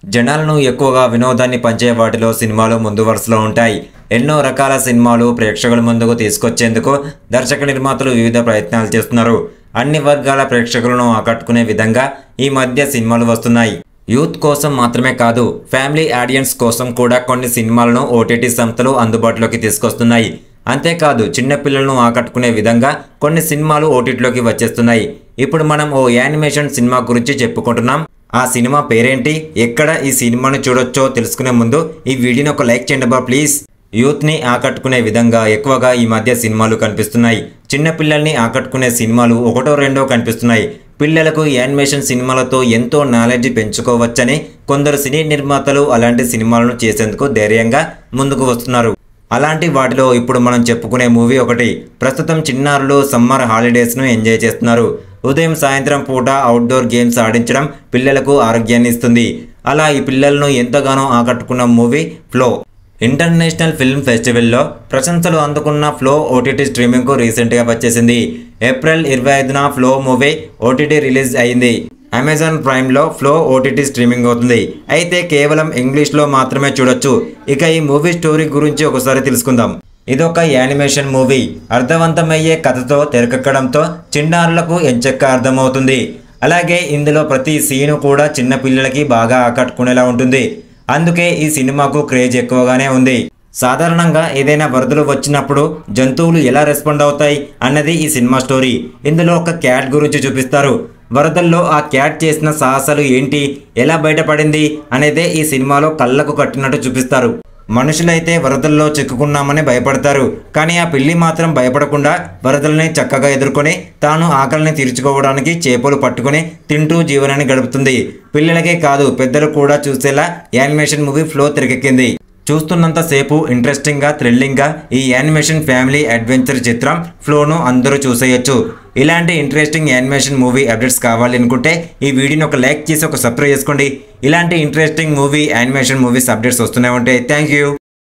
జనాలను ఎక్కువగా వినోదాన్ని పంచే వాటిలో సినిమాలు ముందు వరుసలో ఉంటాయి. ఎన్నో రకాల సినిమాలు ప్రేక్షకుల ముందుకు తీసుకొచ్చేందుకు దర్శక నిర్మాతలు వివిధ ప్రయత్నాలు చేస్తున్నారు. అన్ని వర్గాల ప్రేక్షకులను ఆకట్టుకునే విధంగా ఈ మధ్య సినిమాలు వస్తున్నాయి. యూత్ కోసం మాత్రమే కాదు, ఫ్యామిలీ ఆడియన్స్ కోసం కూడా కొన్ని సినిమాలను ఓటీటీ సంస్థలు అందుబాటులోకి తీసుకొస్తున్నాయి. అంతేకాదు, చిన్నపిల్లలను ఆకట్టుకునే విధంగా కొన్ని సినిమాలు ఓటీటీలోకి వచ్చేస్తున్నాయి. ఇప్పుడు మనం ఓ యానిమేషన్ సినిమా గురించి చెప్పుకుంటున్నాం. ఆ సినిమా పేరేంటి, ఎక్కడ ఈ సినిమాను చూడొచ్చో తెలుసుకునే ముందు ఈ వీడియోని ఒక లైక్ చేయండి బా ప్లీజ్. యూత్ని ఆకట్టుకునే విధంగా ఎక్కువగా ఈ మధ్య సినిమాలు కనిపిస్తున్నాయి. చిన్నపిల్లల్ని ఆకట్టుకునే సినిమాలు ఒకటో రెండో కనిపిస్తున్నాయి. పిల్లలకు యానిమేషన్ సినిమాలతో ఎంతో నాలెడ్జ్ పెంచుకోవచ్చని కొందరు సినీ నిర్మాతలు అలాంటి సినిమాలను చేసేందుకు ధైర్యంగా ముందుకు వస్తున్నారు. అలాంటి వాటిలో ఇప్పుడు మనం చెప్పుకునే మూవీ ఒకటి. ప్రస్తుతం చిన్నారులు సమ్మర్ హాలిడేస్ను ఎంజాయ్ చేస్తున్నారు. ఉదయం సాయంత్రం పూట అవుట్డోర్ గేమ్స్ ఆడించడం పిల్లలకు ఆరోగ్యాన్ని ఇస్తుంది. అలా ఈ పిల్లలను ఎంతగానో ఆకట్టుకున్న మూవీ ఫ్లో. ఇంటర్నేషనల్ ఫిల్మ్ ఫెస్టివల్లో ప్రశంసలు అందుకున్న ఫ్లో ఓటీటీ స్ట్రీమింగ్కు రీసెంట్గా వచ్చేసింది. ఏప్రిల్ 25న ఫ్లో మూవీ ఓటీటీ రిలీజ్ అయింది. అమెజాన్ ప్రైమ్లో ఫ్లో ఓటీటీ స్ట్రీమింగ్ అవుతుంది. అయితే కేవలం ఇంగ్లీష్లో మాత్రమే చూడొచ్చు. ఇక ఈ మూవీ స్టోరీ గురించి ఒకసారి తెలుసుకుందాం. ఇదొక యానిమేషన్ మూవీ. అర్థవంతమయ్యే కథతో తెరకెక్కడంతో చిన్నారులకు ఎంచక్క అర్థమవుతుంది. అలాగే ఇందులో ప్రతి సీను కూడా చిన్న పిల్లలకి బాగా ఆకట్టుకునేలా ఉంటుంది. అందుకే ఈ సినిమాకు క్రేజ్ ఎక్కువగానే ఉంది. సాధారణంగా ఏదైనా వరదలు వచ్చినప్పుడు జంతువులు ఎలా రెస్పాండ్ అవుతాయి అన్నది ఈ సినిమా స్టోరీ. ఇందులో ఒక క్యాట్ గురించి చూపిస్తారు. వరదల్లో ఆ క్యాట్ చేసిన సాహసాలు ఏంటి, ఎలా బయటపడింది అనేదే ఈ సినిమాలో కళ్ళకు కట్టినట్టు చూపిస్తారు. మనుషులైతే వరదల్లో చిక్కుకున్నామని భయపడతారు. కానీ ఆ పిల్లి మాత్రం భయపడకుండా వరదలని చక్కగా ఎదుర్కొని తాను ఆకలిని తీర్చుకోవడానికి చేపలు పట్టుకుని తింటూ జీవనాన్ని గడుపుతుంది. పిల్లలకే కాదు, పెద్దలు కూడా చూసేలా యానిమేషన్ మూవీ ఫ్లో తెరకెక్కింది. చూస్తున్నంతసేపు ఇంట్రెస్టింగ్గా, థ్రిల్లింగ్గా ఈ యానిమేషన్ ఫ్యామిలీ అడ్వెంచర్ చిత్రం ఫ్లోను అందరూ చూసేయచ్చు. ఇలాంటి ఇంట్రెస్టింగ్ యానిమేషన్ మూవీ అప్డేట్స్ కావాలి అనుకుంటే ఈ వీడియోని ఒక లైక్ చేసి ఒక సబ్స్క్రైబ్ చేసుకోండి. ఇలాంటి interesting movie animation movies updates వస్తూనే ఉంటాయి. Thank you.